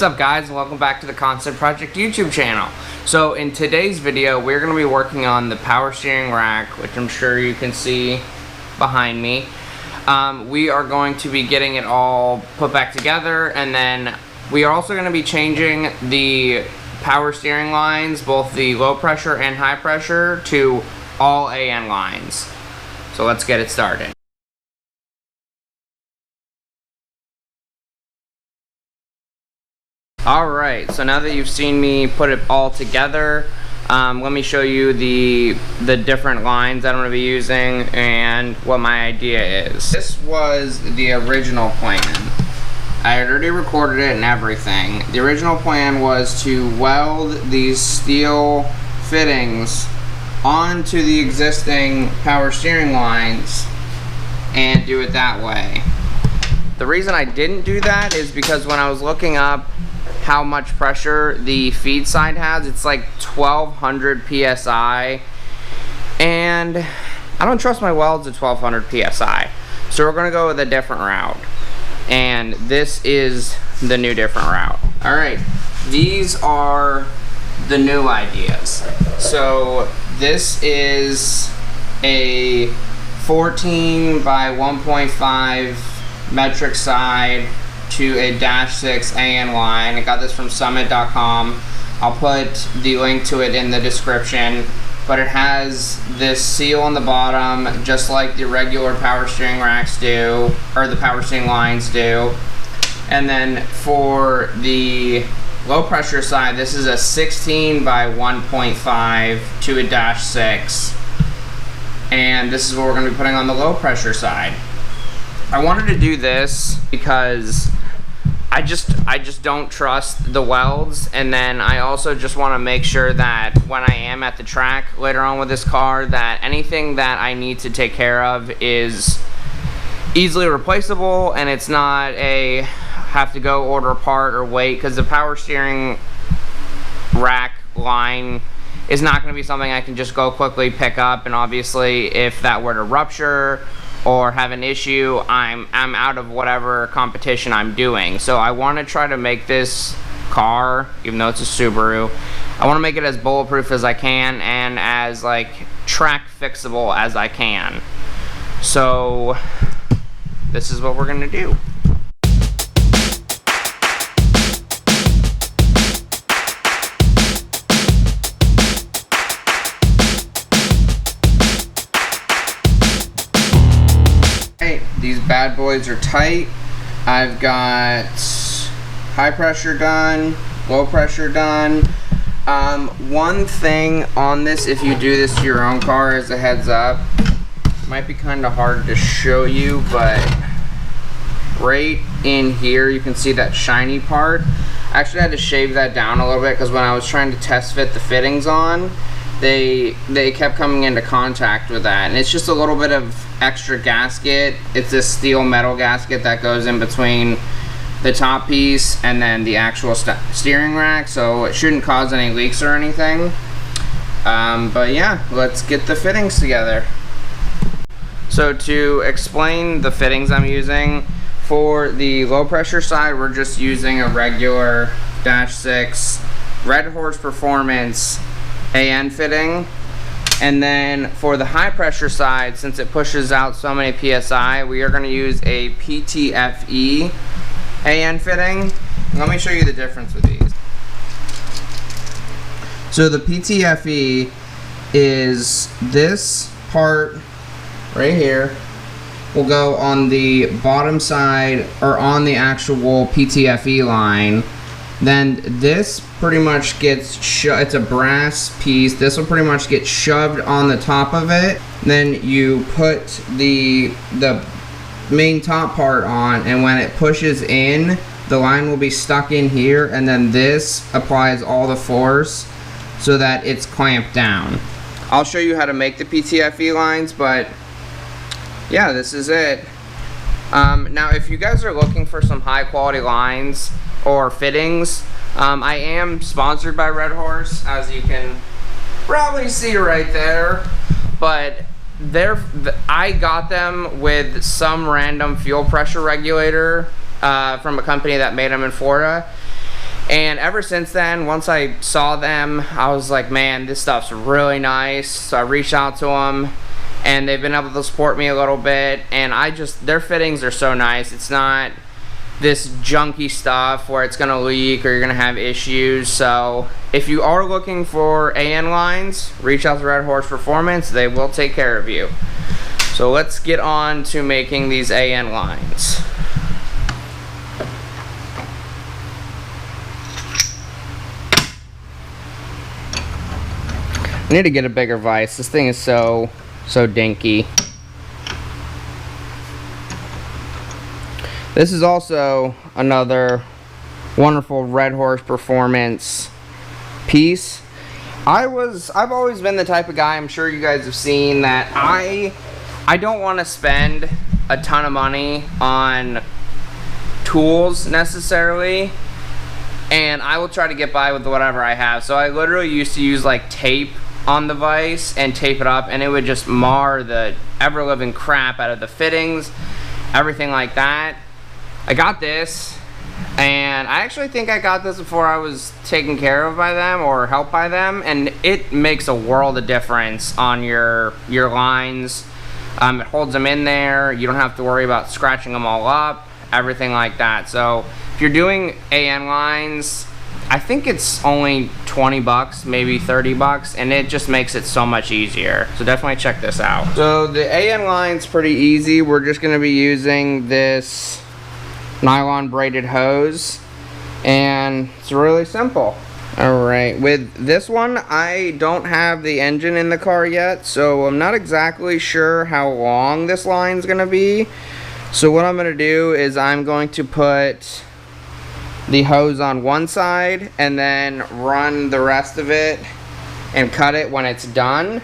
What's up guys, and welcome back to the Concept Project YouTube channel. So in today's video we're going to be working on the power steering rack, which I'm sure you can see behind me. We are going to be getting it all put back together, and then we are also going to be changing the power steering lines, both the low pressure and high pressure, to all AN lines. So let's get it started. Alright, so now that you've seen me put it all together, let me show you the different lines that I'm going to be using and what my idea is. This was the original plan. I had already recorded it and everything. The original plan was to weld these steel fittings onto the existing power steering lines and do it that way. The reason I didn't do that is because when I was looking up how much pressure the feed side has, it's like 1200 psi, and I don't trust my welds at 1200 psi, so we're gonna go with a different route, and this is the new different route. All right, these are the new ideas. So this is a 14 by 1.5 metric side to a -6 AN line. I got this from summit.com. I'll put the link to it in the description, but it has this seal on the bottom just like the regular power steering racks do, or the power steering lines do. And then for the low pressure side, this is a 16 by 1.5 to a -6, and this is what we're going to be putting on the low pressure side. I wanted to do this because I just don't trust the welds, and then I also just want to make sure that when I am at the track later on with this car, that anything that I need to take care of is easily replaceable, and it's not a have to go order a part or wait, because the power steering rack line is not going to be something I can just go quickly pick up, and obviously if that were to rupture or have an issue, I'm out of whatever competition I'm doing. So I want to try to make this car, even though it's a Subaru, I want to make it as bulletproof as I can and as like track fixable as I can. So this is what we're gonna do. These bad boys are tight. I've got high pressure done, low pressure done. One thing on this, if you do this to your own car, as a heads up, it might be kind of hard to show you, but right in here you can see that shiny part. I actually had to shave that down a little bit because when I was trying to test fit the fittings on, they kept coming into contact with that, and it's just a little bit of extra gasket. It's this steel metal gasket that goes in between the top piece and then the actual steering rack, so it shouldn't cause any leaks or anything. But yeah, let's get the fittings together. So to explain the fittings I'm using, for the low pressure side we're just using a regular -6 Red Horse Performance AN fitting, and then for the high pressure side, since it pushes out so many psi, we are going to use a PTFE AN fitting. Let me show you the difference with these. So the PTFE is this part right here will go on the bottom side, or on the actual PTFE line. Then this pretty much gets it's a brass piece. This will pretty much get shoved on the top of it. Then you put the main top part on, and when it pushes in, the line will be stuck in here, and then this applies all the force so that it's clamped down. I'll show you how to make the PTFE lines, but yeah, this is it. Now if you guys are looking for some high quality lines or fittings, I am sponsored by Red Horse, as you can probably see right there, but I got them with some random fuel pressure regulator from a company that made them in Florida, And ever since then, once I saw them, I was like, man, this stuff's really nice. So I reached out to them, and they've been able to support me a little bit. And their fittings are so nice. It's not this junky stuff where it's gonna leak or you're gonna have issues. So if you are looking for AN lines, reach out to Red Horse Performance. They will take care of you. So let's get on to making these AN lines. I need to get a bigger vise. This thing is so dinky. This is also another wonderful Red Horse Performance piece. I've always been the type of guy, I'm sure you guys have seen, that I don't want to spend a ton of money on tools necessarily, and I will try to get by with whatever I have. So I literally used to use like tape on the vise and tape it up, and it would just mar the ever-living crap out of the fittings, everything like that. I got this, and I actually think I got this before I was taken care of by them or helped by them, and it makes a world of difference on your lines. It holds them in there. You don't have to worry about scratching them all up, everything like that. So if you're doing AN lines, I think it's only 20 bucks, maybe 30 bucks, and it just makes it so much easier. So definitely check this out. So the AN line's pretty easy. We're just gonna be using this nylon braided hose, and it's really simple. Alright, with this one, I don't have the engine in the car yet, so I'm not exactly sure how long this line's gonna be. So what I'm gonna do is I'm going to put the hose on one side and then run the rest of it and cut it when it's done.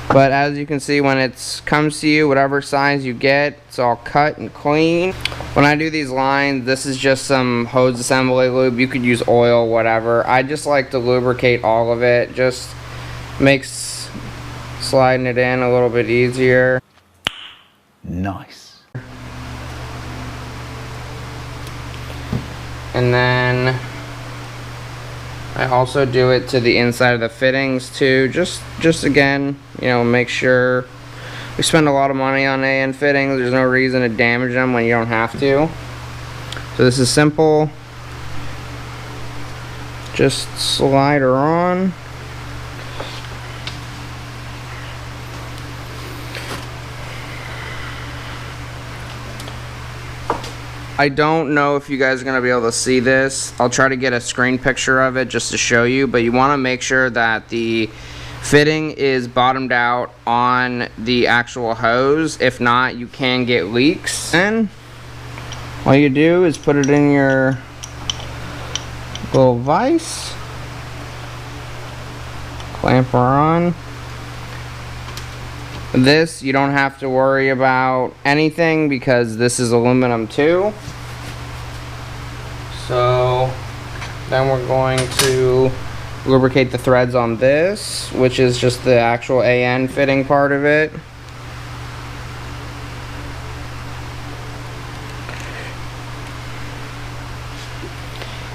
But as you can see, when it comes to you, whatever size you get, it's all cut and clean. When I do these lines, this is just some hose assembly lube. You could use oil, whatever. I just like to lubricate all of it. Just makes sliding it in a little bit easier. Nice. And then I also do it to the inside of the fittings too. Just again, you know, make sure. We spend a lot of money on AN fittings. There's no reason to damage them when you don't have to. So this is simple. Just slide her on. I don't know if you guys are going to be able to see this. I'll try to get a screen picture of it just to show you, but you want to make sure that the fitting is bottomed out on the actual hose. If not, you can get leaks. And all you do is put it in your little vise, clamp her on. This, you don't have to worry about anything because this is aluminum too. So then we're going to lubricate the threads on this, which is just the actual AN fitting part of it.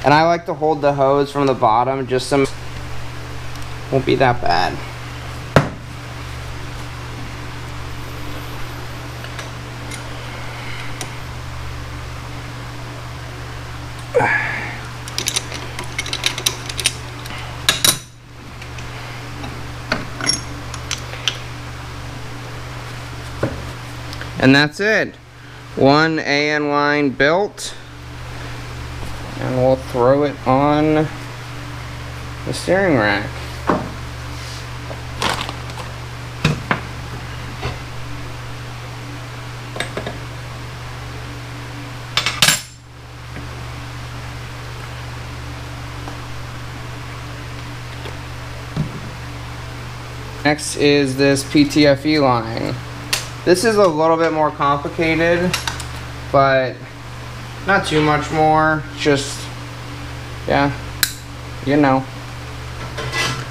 And I like to hold the hose from the bottom, just some, won't be that bad. And that's it. One AN line built. And we'll throw it on the steering rack. Next is this PTFE line. This is a little bit more complicated, but not too much more. Just, yeah, you know.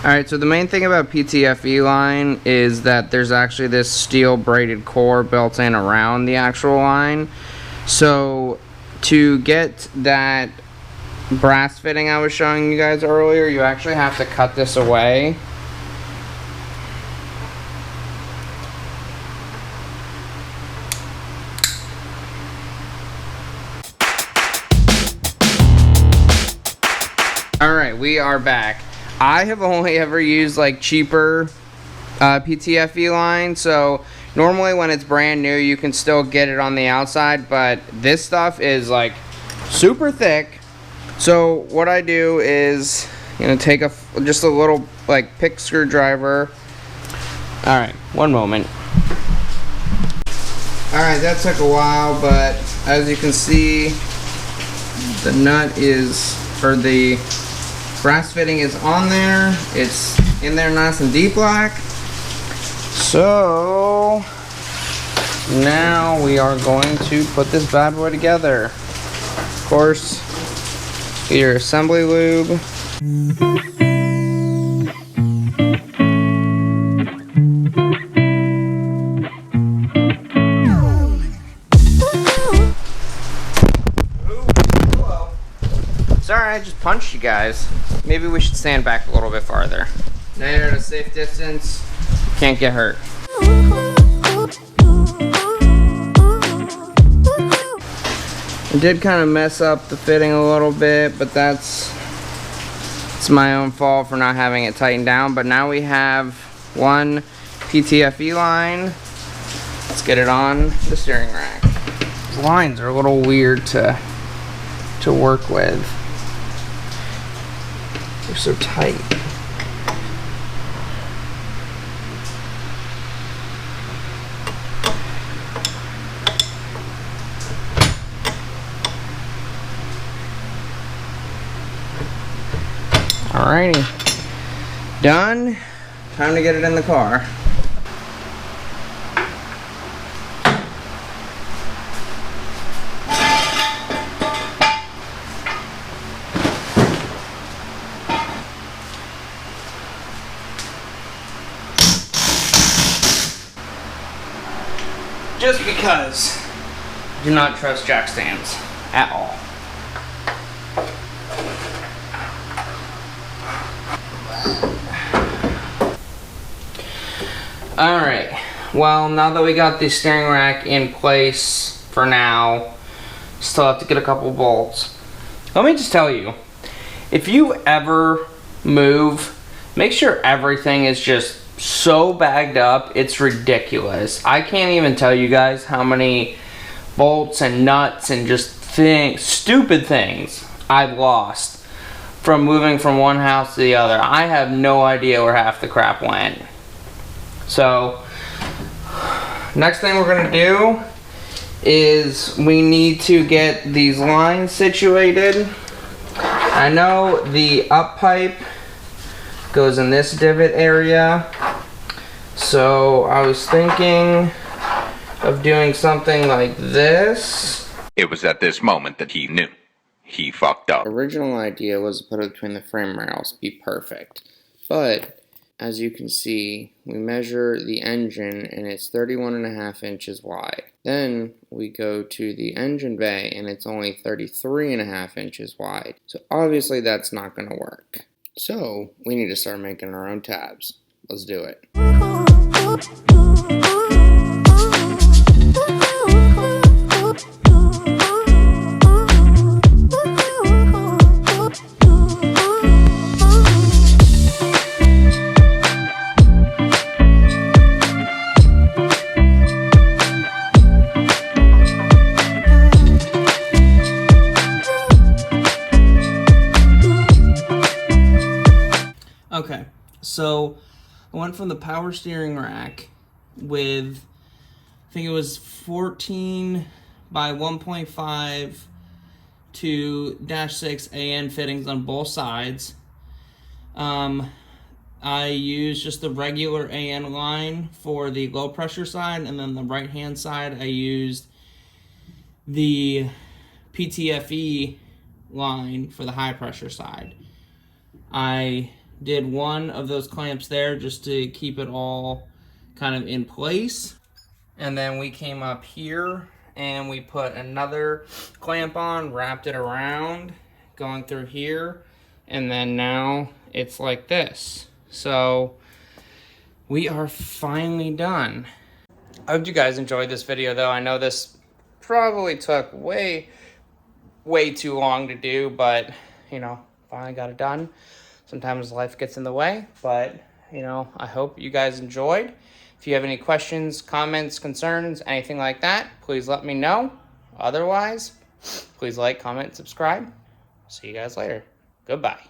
Alright, so the main thing about PTFE line is that there's actually this steel braided core built in around the actual line. So to get that brass fitting I was showing you guys earlier, you actually have to cut this away. Alright, we are back. I have only ever used like cheaper PTFE line, so normally when it's brand new you can still get it on the outside, but this stuff is like super thick. So what I do is, you know, take just a little like pick screwdriver. Alright, one moment. Alright, that took a while, but as you can see, the nut is, or the brass fitting is on there. It's in there nice and deep like. So now we are going to put this bad boy together. Of course, get your assembly lube. Sorry, I just punched you guys. Maybe we should stand back a little bit farther. Now you're at a safe distance. Can't get hurt. I did kind of mess up the fitting a little bit, but it's my own fault for not having it tightened down. But now we have one PTFE line. Let's get it on the steering rack. The lines are a little weird to work with. They're so tight. Alrighty. Done. Time to get it in the car. Just because I do not trust jack stands at all. Alright, well, now that we got the steering rack in place for now, still have to get a couple bolts. Let me just tell you, if you ever move, make sure everything is just so bagged up, it's ridiculous. I can't even tell you guys how many bolts and nuts and just stupid things I've lost from moving from one house to the other. I have no idea where half the crap went. So, next thing we're gonna do is we need to get these lines situated. I know the up pipe goes in this divot area, so I was thinking of doing something like this. It was at this moment that he knew. He fucked up. Original idea was to put it between the frame rails, be perfect. But, as you can see, we measure the engine and it's 31.5 inches wide. Then we go to the engine bay and it's only 33.5 inches wide. So obviously that's not going to work. So we need to start making our own tabs. Let's do it. Okay, so I went from the power steering rack with, I think it was 14 by 1.5 to -6 AN fittings on both sides. I used just the regular AN line for the low pressure side, and then the right hand side I used the PTFE line for the high pressure side. I did one of those clamps there just to keep it all kind of in place. And then we came up here and we put another clamp on, wrapped it around, going through here, and then now it's like this. So we are finally done. I hope you guys enjoyed this video though. I know this probably took way too long to do, but you know, finally got it done. Sometimes life gets in the way, but you know, I hope you guys enjoyed. If you have any questions, comments, concerns, anything like that, please let me know. Otherwise, please like, comment, subscribe. See you guys later. Goodbye.